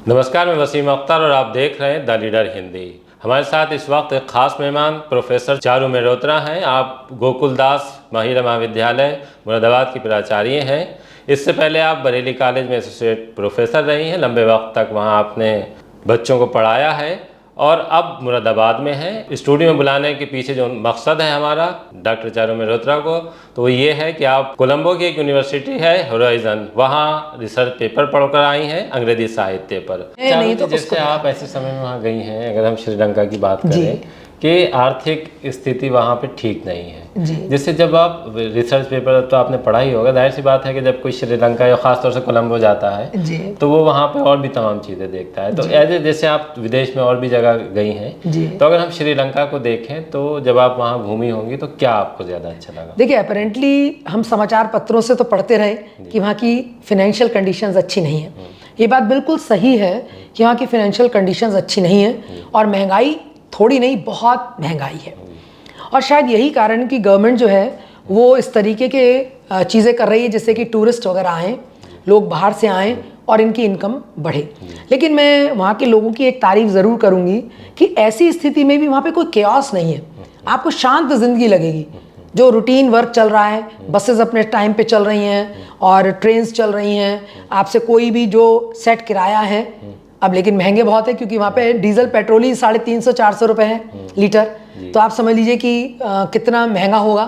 नमस्कार, मैं वसीम अख्तर और आप देख रहे हैं द लीडर हिंदी। हमारे साथ इस वक्त एक खास मेहमान प्रोफेसर चारू मेहरोत्रा हैं। आप गोकुलदास महिला महाविद्यालय मुरादाबाद की प्राचार्य हैं। इससे पहले आप बरेली कॉलेज में एसोसिएट प्रोफेसर रही हैं। लंबे वक्त तक वहां आपने बच्चों को पढ़ाया है और अब मुरादाबाद में हैं। स्टूडियो में बुलाने के पीछे जो मकसद है हमारा डॉक्टर चारू मेहरोत्रा को, तो वो ये है कि आप कोलंबो की एक यूनिवर्सिटी है होराइजन, वहाँ रिसर्च पेपर पढ़कर आई हैं अंग्रेजी साहित्य पर। चारू जी, जैसे आप ऐसे समय में वहाँ गई हैं, अगर हम श्रीलंका की बात करें कि आर्थिक स्थिति वहाँ पे ठीक नहीं है, जिससे जब आप रिसर्च पेपर तो आपने पढ़ा ही होगा, जाहिर सी बात है कि जब कोई श्रीलंका या खासतौर से कोलंबो जाता है तो वो वहाँ पे और भी तमाम चीज़ें देखता है। तो जैसे आप विदेश में और भी जगह गई हैं, तो अगर हम श्रीलंका को देखें तो जब आप वहाँ घूमी होंगी तो क्या आपको ज़्यादा अच्छा लगा? देखिए, अपेरेंटली हम समाचार पत्रों से तो पढ़ते रहे कि वहाँ की फाइनेंशियल कंडीशंस अच्छी नहीं है। ये बात बिल्कुल सही है कि वहाँ की फाइनेंशियल कंडीशंस अच्छी नहीं है और महंगाई थोड़ी नहीं, बहुत महंगाई है। और शायद यही कारण कि गवर्नमेंट जो है वो इस तरीके के चीज़ें कर रही है जिससे कि टूरिस्ट वगैरह आएँ, लोग बाहर से आएँ और इनकी इनकम बढ़े। लेकिन मैं वहाँ के लोगों की एक तारीफ ज़रूर करूँगी कि ऐसी स्थिति में भी वहाँ पे कोई केओस नहीं है। आपको शांत ज़िंदगी लगेगी। जो रूटीन वर्क चल रहा है, बसेस अपने टाइम पे चल रही हैं और ट्रेन्स चल रही हैं, आपसे कोई भी जो सेट किराया है, अब लेकिन महंगे बहुत है क्योंकि वहाँ पे डीजल पेट्रोल ही 350-400 रुपये है लीटर। तो आप समझ लीजिए कि कितना महंगा होगा।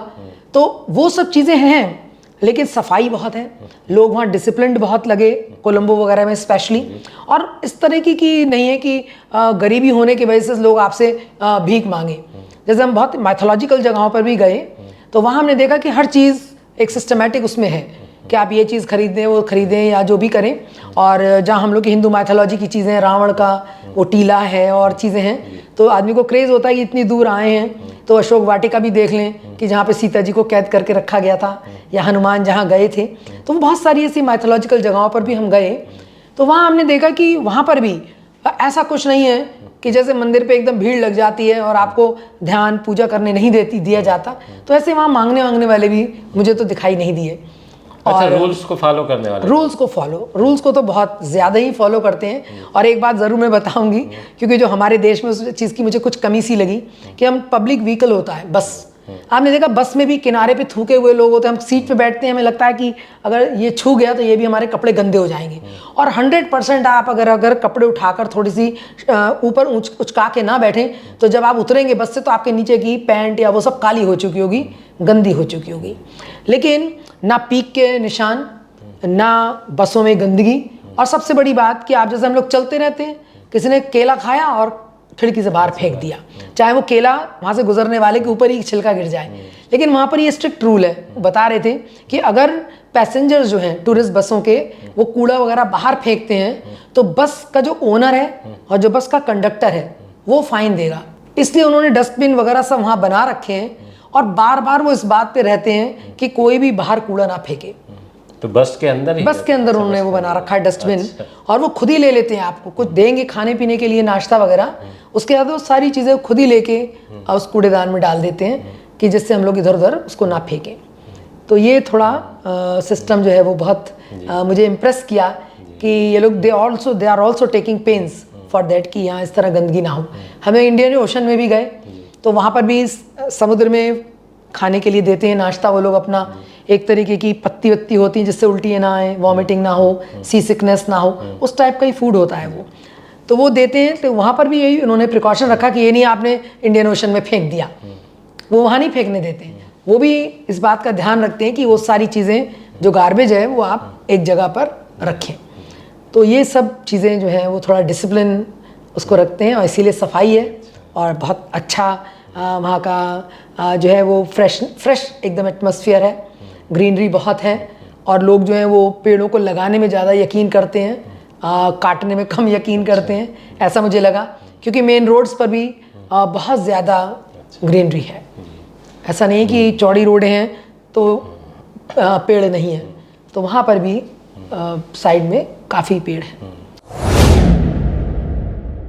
तो वो सब चीज़ें हैं, लेकिन सफाई बहुत है, लोग वहाँ डिसिप्लिन्ड बहुत लगे, कोलंबो वगैरह में स्पेशली। और इस तरह की नहीं है कि गरीबी होने की वजह से लोग आपसे भीख मांगे। जैसे हम बहुत माइथोलॉजिकल जगहों पर भी गए तो वहाँ हमने देखा कि हर चीज़ एक सिस्टमेटिक उसमें है कि आप ये चीज़ खरीदें, वो खरीदें या जो भी करें। और जहाँ हम लोग की हिंदू माइथोलॉजी की चीज़ें, रावण का वो टीला है और चीज़ें हैं, तो आदमी को क्रेज़ होता है कि इतनी दूर आए हैं तो अशोक वाटिका भी देख लें कि जहाँ पे सीता जी को कैद करके रखा गया था, या हनुमान जहाँ गए थे। तो बहुत सारी ऐसी माइथोलॉजिकल जगहों पर भी हम गए तो वहाँ हमने देखा कि वहाँ पर भी ऐसा कुछ नहीं है कि जैसे मंदिर पे एकदम भीड़ लग जाती है और आपको ध्यान पूजा करने नहीं दिया जाता। तो ऐसे वहाँ मांगने वाले भी मुझे तो दिखाई नहीं दिए। अच्छा, रूल्स को फॉलो करने वाले? रूल्स को तो बहुत ज़्यादा ही फॉलो करते हैं। और एक बात ज़रूर मैं बताऊंगी, क्योंकि जो हमारे देश में उस चीज़ की मुझे कुछ कमी सी लगी कि हम पब्लिक व्हीकल होता है बस, आपने देखा बस में भी किनारे पे थूके हुए लोग होते हैं। हम सीट पे बैठते हैं, हमें लगता है कि अगर ये छू गया तो ये भी हमारे कपड़े गंदे हो जाएंगे। और 100% आप अगर कपड़े उठाकर थोड़ी सी ऊपर उचका के ना बैठें तो जब आप उतरेंगे बस से तो आपके नीचे की पैंट या वो सब काली हो चुकी होगी, गंदी हो चुकी होगी। लेकिन ना पीक के निशान, ना बसों में गंदगी। और सबसे बड़ी बात कि आप जैसे हम लोग चलते रहते हैं, किसी ने केला खाया और खिड़की से बाहर फेंक दिया, चाहे वो केला वहाँ से गुजरने वाले के ऊपर ही छिलका गिर जाए। लेकिन वहाँ पर ये स्ट्रिक्ट रूल है, बता रहे थे कि अगर पैसेंजर्स जो हैं टूरिस्ट बसों के वो कूड़ा वगैरह बाहर फेंकते हैं तो बस का जो ओनर है और जो बस का कंडक्टर है वो फाइन देगा। इसलिए उन्होंने डस्टबिन वगैरह सब वहाँ बना रखे हैं और बार बार वो इस बात पे रहते हैं कि कोई भी बाहर कूड़ा ना फेंके। तो बस के अंदर उन्होंने वो बना रखा है डस्टबिन। और वो खुद ही ले लेते हैं, आपको कुछ देंगे खाने पीने के लिए, नाश्ता वगैरह, उसके बाद वो सारी चीज़ें खुद ही लेके उस कूड़ेदान में डाल देते हैं कि जिससे हम लोग इधर उधर उसको ना फेंकें। तो ये थोड़ा सिस्टम जो है वो बहुत मुझे इम्प्रेस किया कि ये लोग they are also taking pains for that कि यहाँ इस तरह गंदगी ना हो। हमें इंडियन ओशन में भी गए तो वहाँ पर भी समुद्र में खाने के लिए देते हैं नाश्ता वो लोग अपना, एक तरीके की पत्ती वत्ती होती है जिससे उल्टी ना आए, वॉमिटिंग ना हो, सी सिकनेस ना हो, उस टाइप का ही फूड होता है वो, तो वो देते हैं। तो वहाँ पर भी यही उन्होंने प्रिकॉशन रखा कि ये नहीं आपने इंडियन ओशन में फेंक दिया, वो वहाँ नहीं फेंकने देते हैं। वो भी इस बात का ध्यान रखते हैं कि वो सारी चीज़ें जो गार्बेज है वो आप एक जगह पर रखें। तो ये सब चीज़ें जो हैं वो थोड़ा डिसिप्लिन उसको रखते हैं और इसीलिए सफाई है और बहुत अच्छा वहाँ का जो है वो फ्रेश एकदम एटमॉस्फेयर है, ग्रीनरी बहुत है और लोग जो हैं वो पेड़ों को लगाने में ज़्यादा यकीन करते हैं, काटने में कम यकीन करते हैं, ऐसा मुझे लगा। क्योंकि मेन रोड्स पर भी बहुत ज़्यादा ग्रीनरी है। ऐसा नहीं कि चौड़ी रोडें हैं तो पेड़ नहीं हैं, तो वहाँ पर भी साइड में काफ़ी पेड़ हैं।